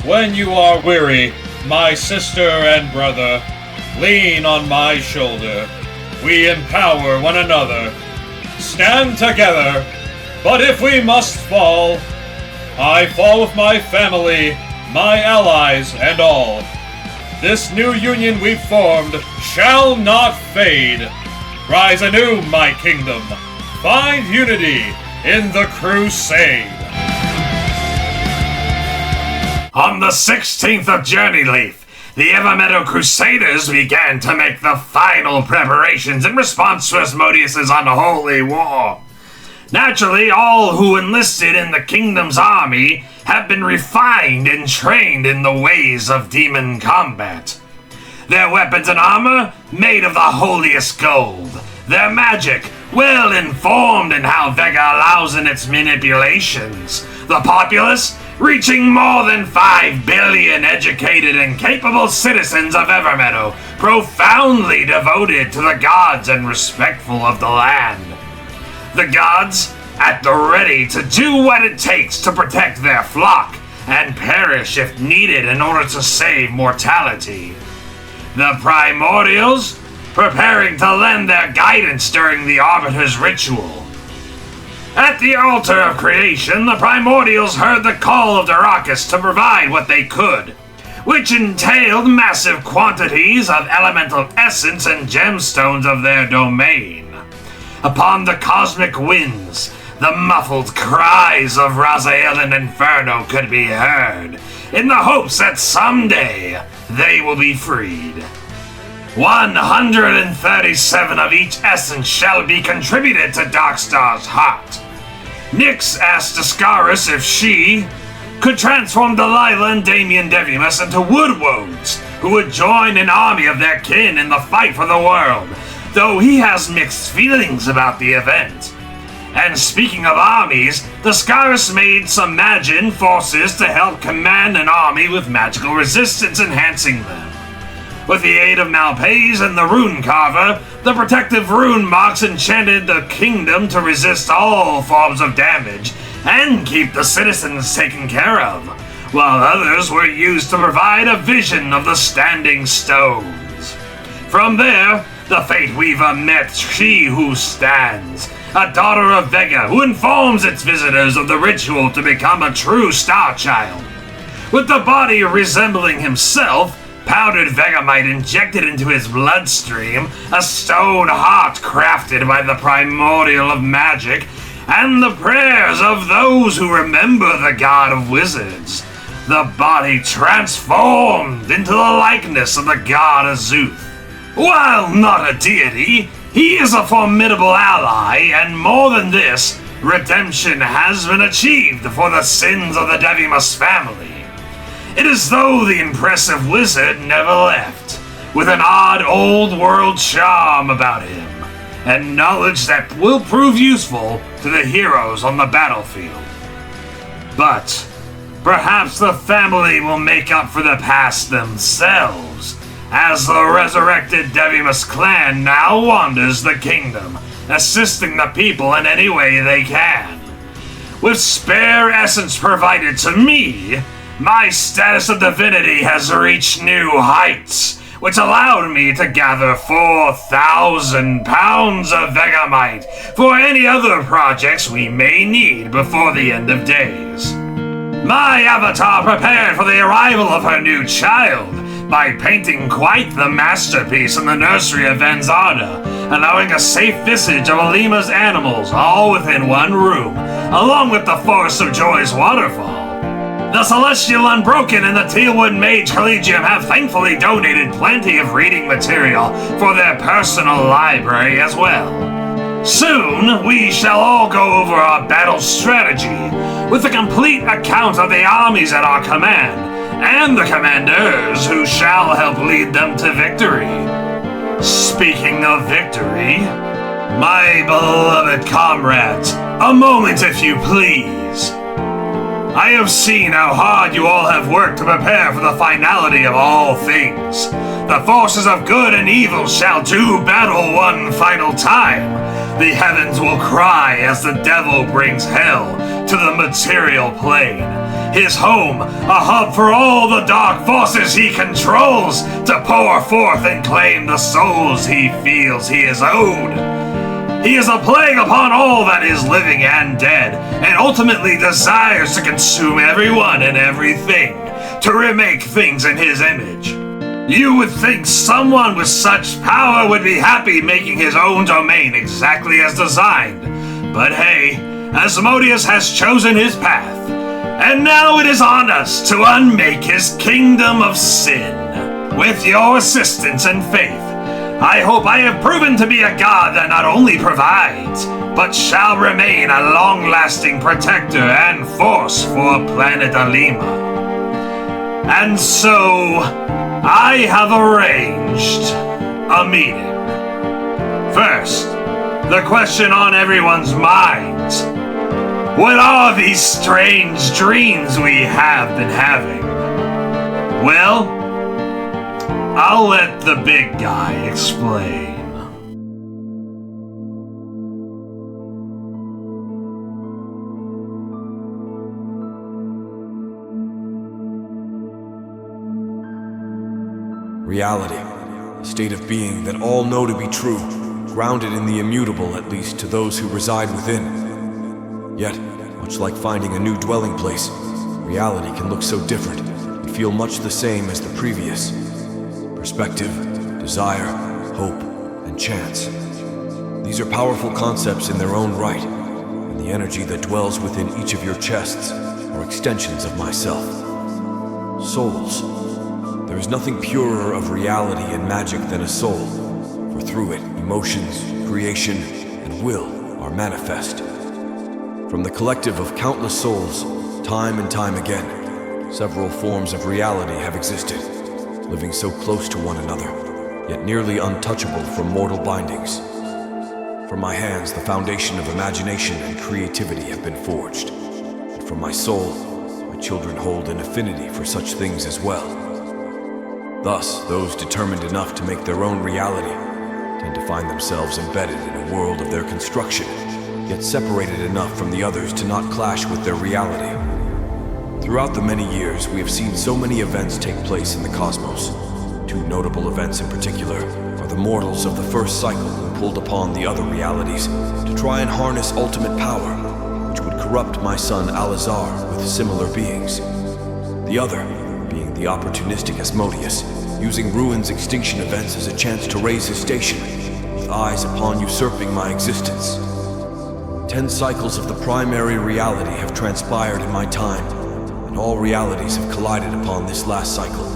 When you are weary, my sister and brother, lean on my shoulder. We empower one another. Stand together, but if we must fall, I fall with my family, my allies, and all. This new union we've formed shall not fade. Rise anew, my kingdom. Find unity in the crusade. On the 16th of Journeyleaf, the Evermeadow Crusaders began to make the final preparations in response to Asmodeus's unholy war. Naturally, all who enlisted in the kingdom's army have been refined and trained in the ways of demon combat. Their weapons and armor made of the holiest gold. Their magic well informed in how Vega allows in its manipulations. The populace reaching more than 5 billion educated and capable citizens of Evermeadow, profoundly devoted to the gods and respectful of the land. The gods at the ready to do what it takes to protect their flock and perish if needed in order to save mortality. The Primordials preparing to lend their guidance during the Arbiter's ritual. At the altar of creation, the Primordials heard the call of Arockalypse to provide what they could, which entailed massive quantities of elemental essence and gemstones of their domain. Upon the cosmic winds, the muffled cries of Raziel and Inferno could be heard, in the hopes that someday they will be freed. 137 of each essence shall be contributed to Darkstar's heart. Nyx asked Ascaris if she could transform Delilah and Damien Devimus into woodwoads, who would join an army of their kin in the fight for the world, though he has mixed feelings about the event. And speaking of armies, Ascaris made some Magin forces to help command an army with magical resistance enhancing them. With the aid of Malpays and the Rune Carver, the protective rune marks enchanted the kingdom to resist all forms of damage and keep the citizens taken care of, while others were used to provide a vision of the standing stones. From there, the Fate Weaver met She Who Stands, a daughter of Vega who informs its visitors of the ritual to become a true Star Child. With the body resembling himself, powdered Vegamite injected into his bloodstream, a stone heart crafted by the primordial of magic, and the prayers of those who remember the god of wizards. The body transformed into the likeness of the god Azuth. While not a deity, he is a formidable ally, and more than this, redemption has been achieved for the sins of the Devimus family. It is though the impressive wizard never left, with an odd old world charm about him, and knowledge that will prove useful to the heroes on the battlefield. But perhaps the family will make up for the past themselves, as the resurrected Devimus clan now wanders the kingdom, assisting the people in any way they can. With spare essence provided to me, my status of divinity has reached new heights, which allowed me to gather 4,000 pounds of Vegamite for any other projects we may need before the end of days. My avatar prepared for the arrival of her new child by painting quite the masterpiece in the nursery of Vanzarda, allowing a safe visage of Alima's animals all within one room, along with the Forest of Joy's waterfall. The Celestial Unbroken and the Tealwood Mage Collegium have thankfully donated plenty of reading material for their personal library as well. Soon, we shall all go over our battle strategy, with a complete account of the armies at our command, and the commanders who shall help lead them to victory. Speaking of victory, my beloved comrades, a moment if you please. I have seen how hard you all have worked to prepare for the finality of all things. The forces of good and evil shall do battle one final time. The heavens will cry as the devil brings hell to the material plane, his home, a hub for all the dark forces he controls to pour forth and claim the souls he feels he is owed. He is a plague upon all that is living and dead, and ultimately desires to consume everyone and everything, to remake things in his image. You would think someone with such power would be happy making his own domain exactly as designed. But hey, Asmodeus has chosen his path, and now it is on us to unmake his kingdom of sin. With your assistance and faith, I hope I have proven to be a god that not only provides, but shall remain a long-lasting protector and force for planet Alima. And so, I have arranged a meeting. First, the question on everyone's minds. What are these strange dreams we have been having? Well, I'll let the big guy explain. Reality, a state of being that all know to be true, grounded in the immutable, at least to those who reside within. Yet, much like finding a new dwelling place, reality can look so different and feel much the same as the previous. Perspective, desire, hope, and chance. These are powerful concepts in their own right, and the energy that dwells within each of your chests are extensions of myself. Souls. There is nothing purer of reality and magic than a soul, for through it, emotions, creation, and will are manifest. From the collective of countless souls, time and time again, several forms of reality have existed, living so close to one another, yet nearly untouchable from mortal bindings. From my hands, the foundation of imagination and creativity have been forged, and from my soul, my children hold an affinity for such things as well. Thus, those determined enough to make their own reality tend to find themselves embedded in a world of their construction, yet separated enough from the others to not clash with their reality. Throughout the many years, we have seen so many events take place in the cosmos. Two notable events in particular are the mortals of the first cycle who pulled upon the other realities to try and harness ultimate power, which would corrupt my son Alazar with similar beings. The other being the opportunistic Asmodeus, using Ruin's extinction events as a chance to raise his station, with eyes upon usurping my existence. 10 cycles of the primary reality have transpired in my time, and all realities have collided upon this last cycle.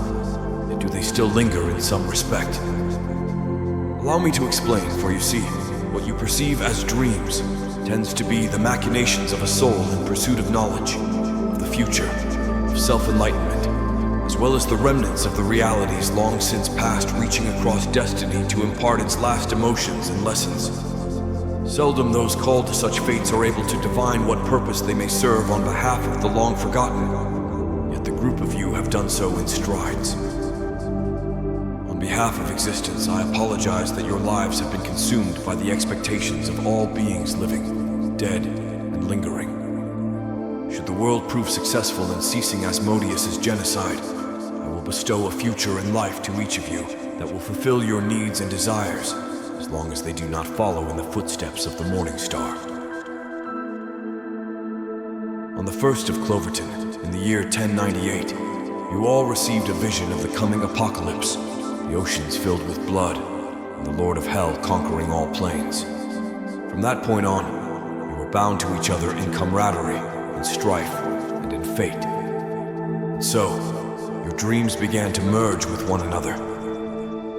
Yet do they still linger in some respect? Allow me to explain, for you see, what you perceive as dreams tends to be the machinations of a soul in pursuit of knowledge, of the future, of self-enlightenment, as well as the remnants of the realities long since past reaching across destiny to impart its last emotions and lessons. Seldom those called to such fates are able to divine what purpose they may serve on behalf of the long forgotten, yet the group of you have done so in strides. On behalf of existence, I apologize that your lives have been consumed by the expectations of all beings living, dead, and lingering. Should the world prove successful in ceasing Asmodeus' genocide, I will bestow a future and life to each of you that will fulfill your needs and desires, as long as they do not follow in the footsteps of the Morning Star. On the 1st of Cloverton, in the year 1098, you all received a vision of the coming apocalypse, the oceans filled with blood, and the Lord of Hell conquering all planes. From that point on, you were bound to each other in camaraderie, in strife, and in fate. And so, your dreams began to merge with one another.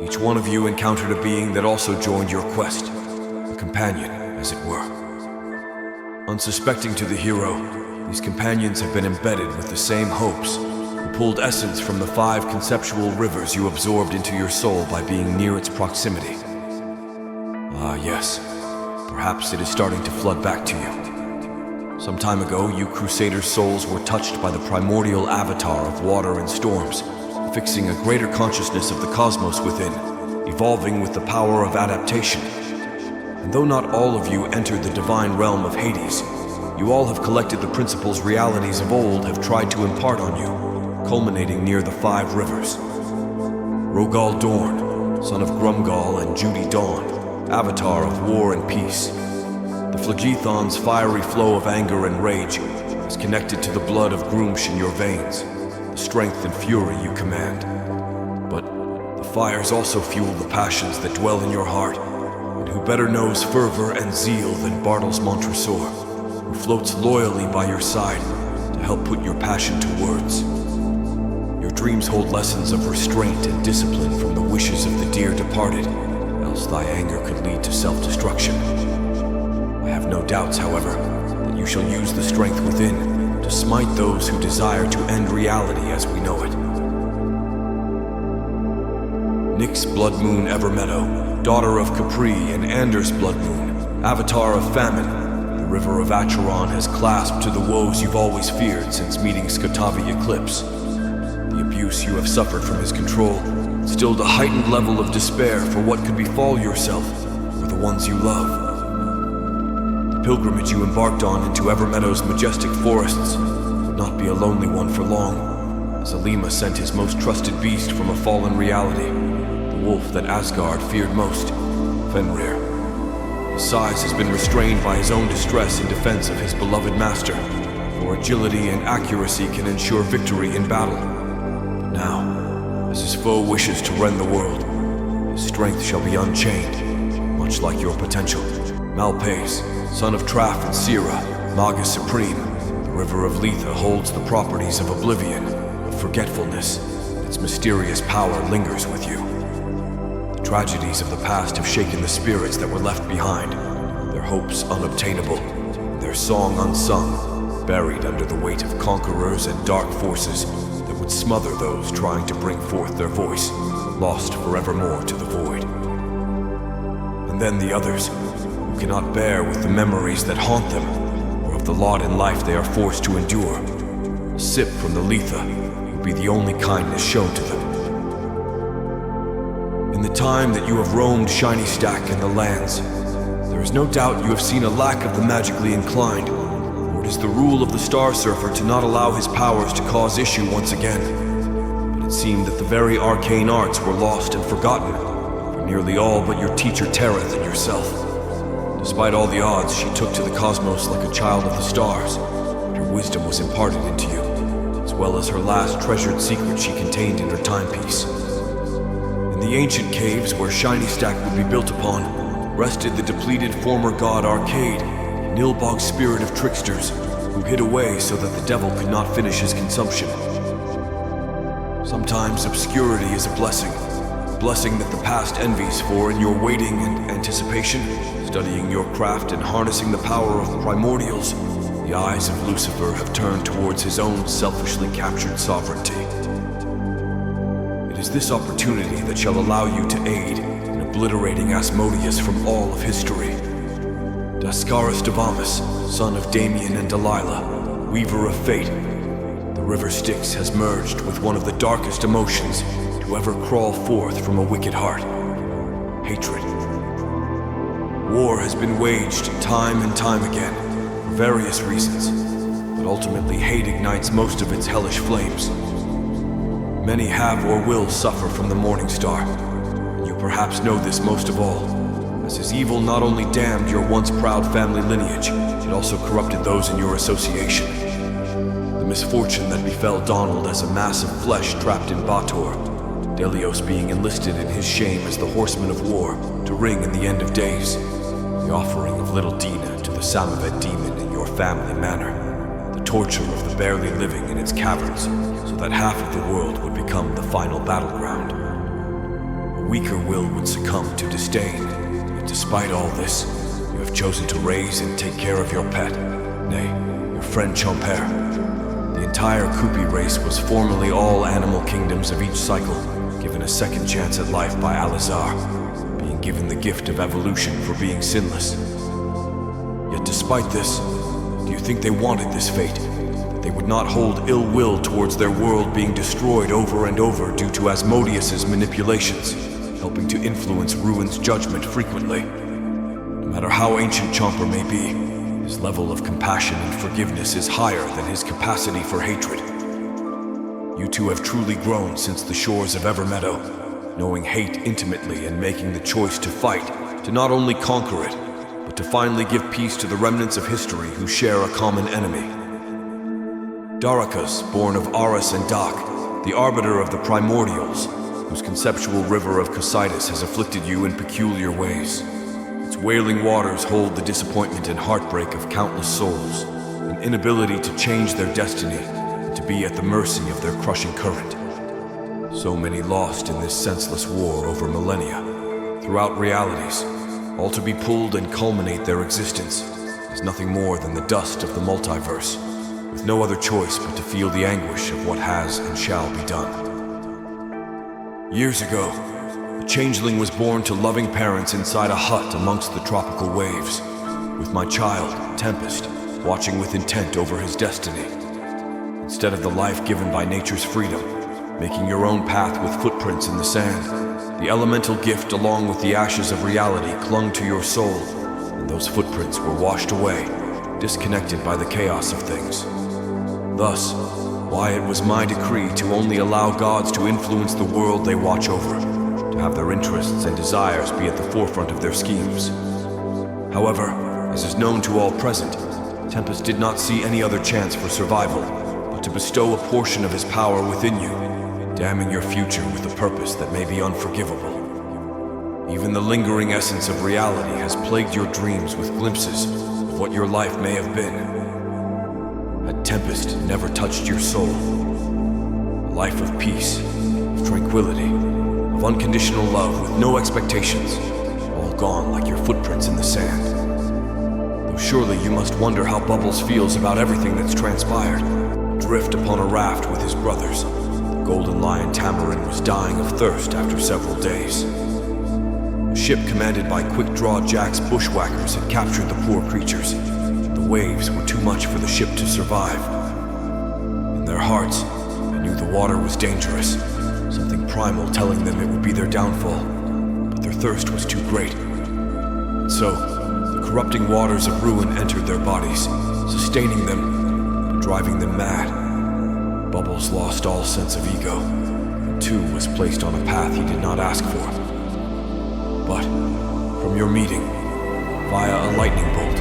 Each one of you encountered a being that also joined your quest, a companion, as it were. Unsuspecting to the hero, these companions have been embedded with the same hopes, who pulled essence from the 5 conceptual rivers you absorbed into your soul by being near its proximity. Ah, yes. Perhaps it is starting to flood back to you. Some time ago, you Crusaders' souls were touched by the primordial avatar of water and storms, fixing a greater consciousness of the cosmos within, evolving with the power of adaptation. And though not all of you entered the divine realm of Hades, you all have collected the principles realities of old have tried to impart on you, culminating near the Five Rivers. Rogal Dorn, son of Grumgal and Judy Dawn, avatar of war and peace. The Phlegethon's fiery flow of anger and rage is connected to the blood of Groomsh in your veins, the strength and fury you command. But the fires also fuel the passions that dwell in your heart, and who better knows fervor and zeal than Bartles Montresor, who floats loyally by your side to help put your passion to words. Your dreams hold lessons of restraint and discipline from the wishes of the dear departed, else thy anger could lead to self-destruction. I have no doubts, however, that you shall use the strength within to smite those who desire to end reality as we know it. Nyx Blood Moon Evermeadow, daughter of Capri and Anders Blood Moon, avatar of famine, the river of Acheron has clasped to the woes you've always feared since meeting Skotavi Eclipse. The abuse you have suffered from his control instilled a heightened level of despair for what could befall yourself or the ones you love. The pilgrimage you embarked on into Evermeadow's majestic forests would not be a lonely one for long, as Alima sent his most trusted beast from a fallen reality, the wolf that Asgard feared most, Fenrir. His size has been restrained by his own distress in defense of his beloved master, for agility and accuracy can ensure victory in battle. But now, as his foe wishes to rend the world, his strength shall be unchained, much like your potential. Malpace, son of Traff and Sira, Magus Supreme, the river of Letha holds the properties of oblivion, of forgetfulness, and its mysterious power lingers with you. The tragedies of the past have shaken the spirits that were left behind, their hopes unobtainable, and their song unsung, buried under the weight of conquerors and dark forces that would smother those trying to bring forth their voice, lost forevermore to the void. And then the others, who cannot bear with the memories that haunt them, or of the lot in life they are forced to endure. A sip from the Letha would be the only kindness shown to them. In the time that you have roamed Shiny Stack and the lands, there is no doubt you have seen a lack of the magically inclined, for it is the rule of the Star Surfer to not allow his powers to cause issue once again. But it seemed that the very arcane arts were lost and forgotten, for nearly all but your teacher Tereth and yourself. Despite all the odds, she took to the cosmos like a child of the stars, and her wisdom was imparted into you, as well as her last treasured secret she contained in her timepiece. In the ancient caves where Shiny Stack would be built upon, rested the depleted former god Arcade, Nilbog's spirit of tricksters, who hid away so that the devil could not finish his consumption. Sometimes obscurity is a blessing that the past envies, for in your waiting and anticipation, studying your craft and harnessing the power of primordials, the eyes of Lucifer have turned towards his own selfishly captured sovereignty. It is this opportunity that shall allow you to aid in obliterating Asmodeus from all of history. Dascaris Devamus, son of Damien and Delilah, weaver of fate, the river Styx has merged with one of the darkest emotions to ever crawl forth from a wicked heart: hatred. War has been waged time and time again, for various reasons, but ultimately hate ignites most of its hellish flames. Many have or will suffer from the Morning Star, and you perhaps know this most of all, as his evil not only damned your once proud family lineage, it also corrupted those in your association. The misfortune that befell Donald as a mass of flesh trapped in Bator, Delios being enlisted in his shame as the horseman of war to ring in the end of days, the offering of little Dina to the Samavet demon in your family manor, the torture of the barely living in its caverns so that half of the world would become the final battleground. A weaker will would succumb to disdain, yet despite all this, you have chosen to raise and take care of your pet, nay, your friend Chomper. The entire Kupi race was formerly all animal kingdoms of each cycle, given a second chance at life by Alizar, being given the gift of evolution for being sinless. Yet despite this, do you think they wanted this fate? That they would not hold ill will towards their world being destroyed over and over due to Asmodeus's manipulations, helping to influence Ruin's judgment frequently? No matter how ancient Chomper may be, His level of compassion and forgiveness is higher than his capacity for hatred. You two have truly grown since the shores of Evermeadow, knowing hate intimately and making the choice to fight, to not only conquer it, but to finally give peace to the remnants of history who share a common enemy. Darakas, born of Aris and Dak, the arbiter of the primordials, whose conceptual river of Cocytus has afflicted you in peculiar ways. Its wailing waters hold the disappointment and heartbreak of countless souls, an inability to change their destiny, to be at the mercy of their crushing current. So many lost in this senseless war over millennia, throughout realities, all to be pulled and culminate their existence is nothing more than the dust of the multiverse, with no other choice but to feel the anguish of what has and shall be done. Years ago, a changeling was born to loving parents inside a hut amongst the tropical waves, with my child, Tempest, watching with intent over his destiny. Instead of the life given by nature's freedom, making your own path with footprints in the sand, the elemental gift along with the ashes of reality clung to your soul, and those footprints were washed away, disconnected by the chaos of things. Thus, why it was my decree to only allow gods to influence the world they watch over, to have their interests and desires be at the forefront of their schemes. However, as is known to all present, Tempest did not see any other chance for survival but to bestow a portion of his power within you, damning your future with a purpose that may be unforgivable. Even the lingering essence of reality has plagued your dreams with glimpses of what your life may have been. Had Tempest never touched your soul, a life of peace, of tranquility, of unconditional love with no expectations, all gone like your footprints in the sand. Though surely you must wonder how Bubbles feels about everything that's transpired. Adrift upon a raft with his brothers, the Golden Lion Tamarin was dying of thirst after several days. A ship commanded by Quick-Draw Jack's bushwhackers had captured the poor creatures. The waves were too much for the ship to survive. In their hearts, they knew the water was dangerous, something primal telling them it would be their downfall, but their thirst was too great. And so, the corrupting waters of ruin entered their bodies, sustaining them, but driving them mad. Bubbles lost all sense of ego, and too was placed on a path he did not ask for. But, from your meeting, via a lightning bolt,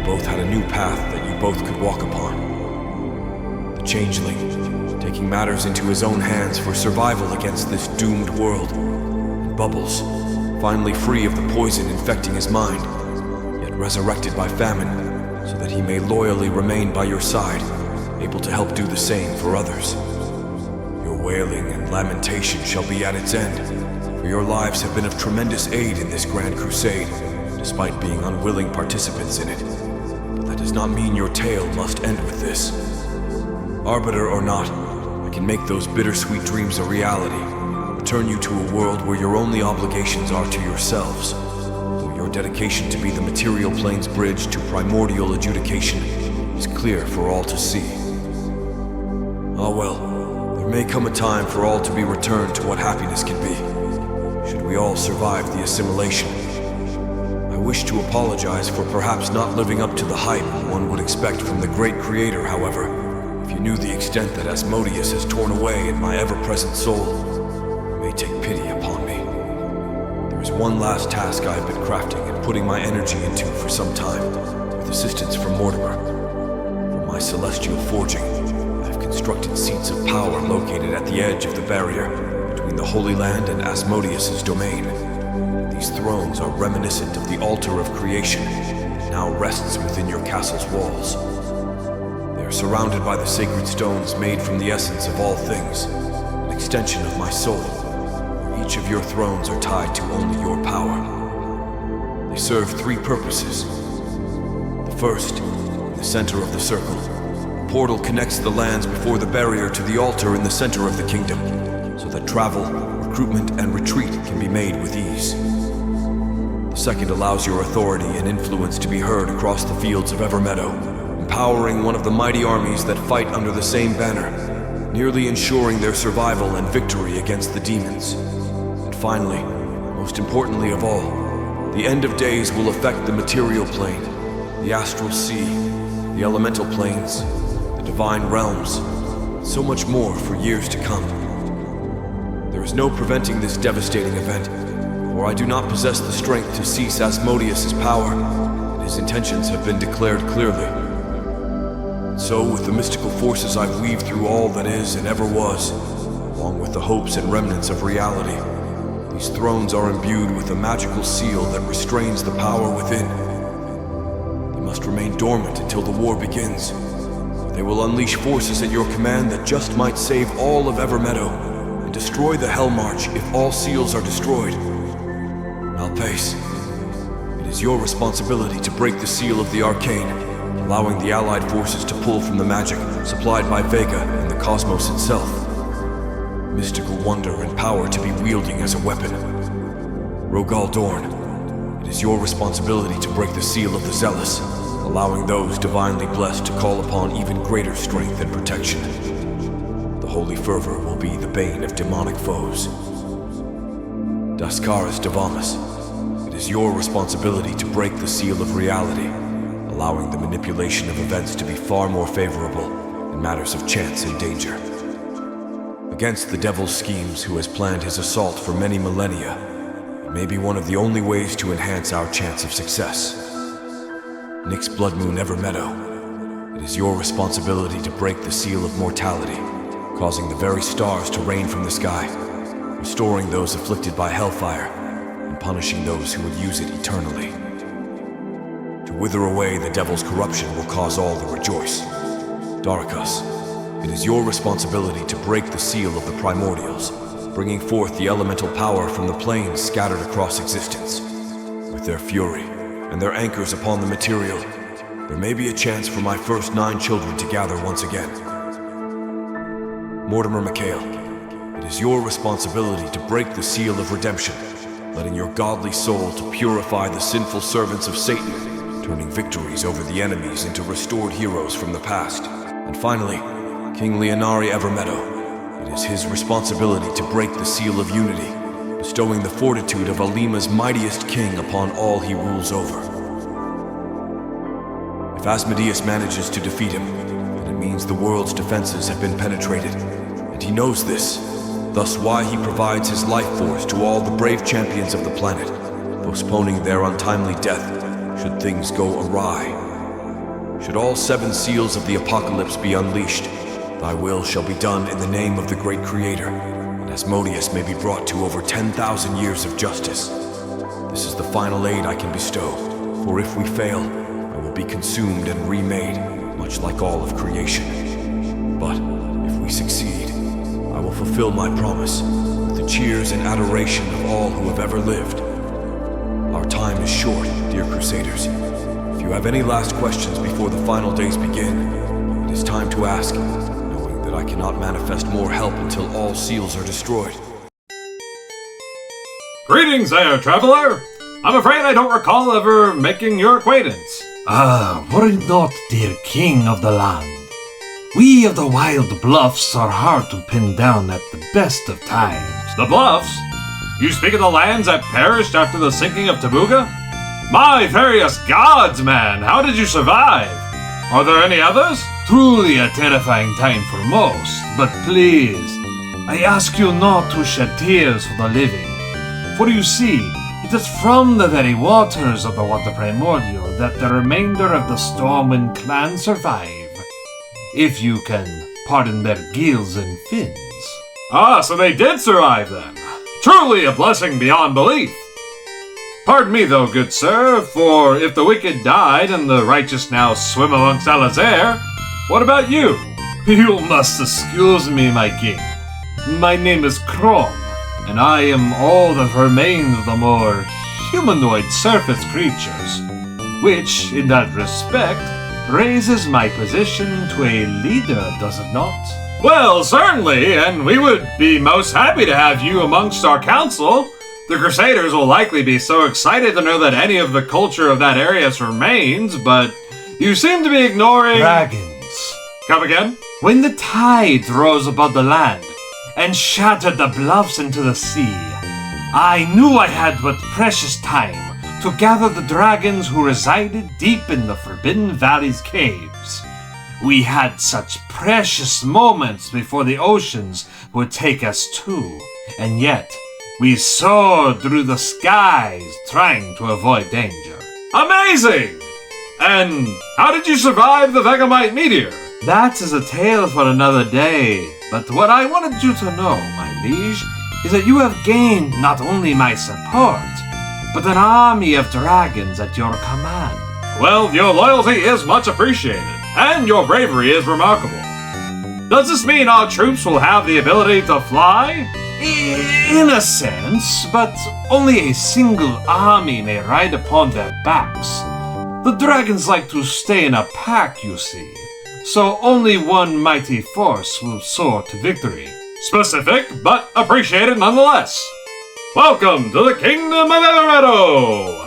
both had a new path that you both could walk upon. The changeling, taking matters into his own hands for survival against this doomed world. And Bubbles, finally free of the poison infecting his mind, yet resurrected by famine, so that he may loyally remain by your side, able to help do the same for others. Your wailing and lamentation shall be at its end, for your lives have been of tremendous aid in this grand crusade, despite being unwilling participants in it. That does not mean your tale must end with this. Arbiter or not, I can make those bittersweet dreams a reality, return you to a world where your only obligations are to yourselves, though your dedication to be the material plane's bridge to primordial adjudication is clear for all to see. Ah well, there may come a time for all to be returned to what happiness can be, should we all survive the assimilation. I wish to apologize for perhaps not living up to the hype one would expect from the great creator, however. If you knew the extent that Asmodeus has torn away in my ever-present soul, you may take pity upon me. There is one last task I have been crafting and putting my energy into for some time, with assistance from Mortimer. For my celestial forging, I have constructed seats of power located at the edge of the barrier between the Holy Land and Asmodeus's domain. These thrones are reminiscent of the altar of creation that now rests within your castle's walls. They are surrounded by the sacred stones made from the essence of all things, an extension of my soul, where each of your thrones are tied to only your power. They serve three purposes. The first, in the center of the circle, a portal connects the lands before the barrier to the altar in the center of the kingdom, so that travel, recruitment, and retreat can be made with ease. The second allows your authority and influence to be heard across the fields of Evermeadow, empowering one of the mighty armies that fight under the same banner, nearly ensuring their survival and victory against the demons. And finally, most importantly of all, the end of days will affect the material plane, the astral sea, the elemental planes, the divine realms, so much more for years to come. There is no preventing this devastating event, for I do not possess the strength to cease Asmodeus' power, and his intentions have been declared clearly. So, with the mystical forces I weave through all that is and ever was, along with the hopes and remnants of reality, these thrones are imbued with a magical seal that restrains the power within. They must remain dormant until the war begins. They will unleash forces at your command that just might save all of Evermeadow, and destroy the Hell March if all seals are destroyed. Malpace, it is your responsibility to break the seal of the arcane, allowing the Allied forces to pull from the magic supplied by Vega and the cosmos itself. Mystical wonder and power to be wielding as a weapon. Rogal Dorn, it is your responsibility to break the seal of the Zealous, allowing those divinely blessed to call upon even greater strength and protection. The holy fervor will be the bane of demonic foes. Daskaris Devamas, it is your responsibility to break the seal of reality, allowing the manipulation of events to be far more favorable in matters of chance and danger. Against the devil's schemes who has planned his assault for many millennia, it may be one of the only ways to enhance our chance of success. Nyx Bloodmoon Evermeadow, it is your responsibility to break the seal of mortality, causing the very stars to rain from the sky, restoring those afflicted by hellfire, and punishing those who would use it eternally. To wither away the devil's corruption will cause all to rejoice. Darakus, it is your responsibility to break the seal of the primordials, bringing forth the elemental power from the planes scattered across existence. With their fury and their anchors upon the material, there may be a chance for my first 9 children to gather once again. Mortimer McHale, it is your responsibility to break the seal of redemption, letting your godly soul to purify the sinful servants of Satan, turning victories over the enemies into restored heroes from the past. And finally, King Leonari Evermeadow, it is his responsibility to break the seal of unity, bestowing the fortitude of Alima's mightiest king upon all he rules over. If Asmodeus manages to defeat him, then it means the world's defenses have been penetrated, and he knows this, thus why he provides his life force to all the brave champions of the planet, postponing their untimely death should things go awry. Should all 7 seals of the Apocalypse be unleashed, thy will shall be done in the name of the great Creator, and Asmodeus may be brought to over 10,000 years of justice. This is the final aid I can bestow, for if we fail, I will be consumed and remade, much like all of creation. But if we succeed, I will fulfill my promise with the cheers and adoration of all who have ever lived. Our time is short, dear Crusaders. If you have any last questions before the final days begin, it is time to ask, knowing that I cannot manifest more help until all seals are destroyed. Greetings there, traveler! I'm afraid I don't recall ever making your acquaintance. Worry not, dear king of the land. We of the Wild Bluffs are hard to pin down at the best of times. The Bluffs? You speak of the lands that perished after the sinking of Tabuga? My various gods, man, how did you survive? Are there any others? Truly a terrifying time for most, but please, I ask you not to shed tears for the living. For you see, it is from the very waters of the Water Primordial that the remainder of the Stormwind clan survive. If you can pardon their gills and fins. Ah, so they did survive then. Truly a blessing beyond belief. Pardon me though, good sir, for if the wicked died and the righteous now swim amongst Alazair, what about you? You must excuse me, my king. My name is Crom, and I am all that remains of the more humanoid surface creatures, which, in that respect, raises my position to a leader, does it not? Well, certainly, and we would be most happy to have you amongst our council. The Crusaders will likely be so excited to know that any of the culture of that area remains, but you seem to be ignoring... Dragons. Come again? When the tide rose above the land and shattered the bluffs into the sea, I knew I had but precious time to gather the dragons who resided deep in the Forbidden Valley's caves. We had such precious moments before the oceans would take us too, and yet we soared through the skies trying to avoid danger. Amazing! And how did you survive the Vegamite meteor? That is a tale for another day, but what I wanted you to know, my liege, is that you have gained not only my support, but an army of dragons at your command. Well, your loyalty is much appreciated, and your bravery is remarkable. Does this mean our troops will have the ability to fly? In a sense, but only a single army may ride upon their backs. The dragons like to stay in a pack, you see, so only one mighty force will soar to victory. Specific, but appreciated nonetheless. Welcome to the Kingdom of Evermeadow!